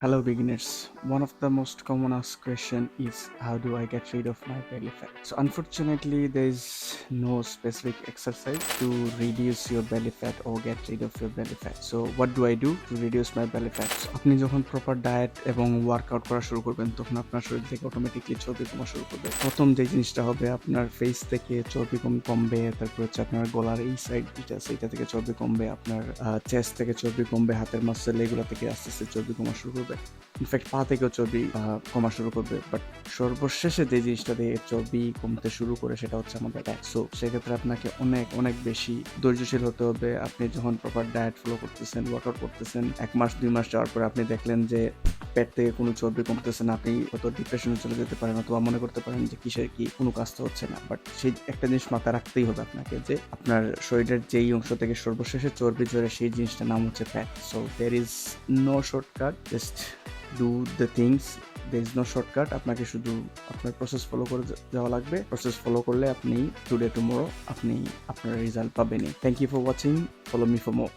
Hello beginners. One of the most common asked question is how do I get rid of my belly fat? So unfortunately there is no specific exercise to reduce your belly fat or get rid of your belly fat. So what do I do to reduce my belly fat? So আপনি যখন proper diet এবং workout করা শুরু করবেন তখন আপনার শরীর থেকে অটোমেটিকলি চর্বি কমা শুরু করবে। প্রথম যে জিনিসটা হবে আপনার ফেস থেকে চর্বি কমবে, তারপর হচ্ছে আপনার গলার এই সাইড যেটা আছে এটা থেকে চর্বি কমবে, আপনার চেস্ট থেকে চর্বি কমবে, হাতের মাসেল এগুলো থেকে আস্তে আস্তে চর্বি কমা শুরু করবে। ইনফ্যাক্ট পা থেকেও চর্বি কমা শুরু করবে। বাট সর্বশেষে যে জিনিসটা দিয়ে চর্বি কমতে শুরু করে সেটা হচ্ছে আমাদের ডায়েট। সো সেক্ষেত্রে আপনাকে অনেক অনেক বেশি ধৈর্যশীল হতে হবে। আপনি যখন প্রপার ডায়েট ফলো করতেছেন, ওয়ার্কআউট করতেছেন, 1 মাস 2 মাস যাওয়ার পরে আপনি দেখলেন যে পেট থেকে কোনো চর্বি কমতেছে না, আপনি হয়তো ডিপ্রেশনে চলে যেতে পারেন অথবা মনে করতে পারেন যে কিসের কি কোনো কাজ তো হচ্ছে না। বাট সেই একটা জিনিস মাথায় রাখতেই হবে আপনাকে যে আপনার শরীরের যেই অংশ থেকে সর্বশেষে চর্বি ঝরে সেই জিনিসটার নাম হচ্ছে fat. So there is no shortcut, just do the things. There is no shortcut, আপনাকে শুধু আপনার প্রসেস ফলো করে যাওয়া লাগবে। প্রসেস ফলো করলে আপনি টুডে টুমোরো আপনি আপনার রেজাল্ট পাবেনই। Thank you for watching, follow me for more.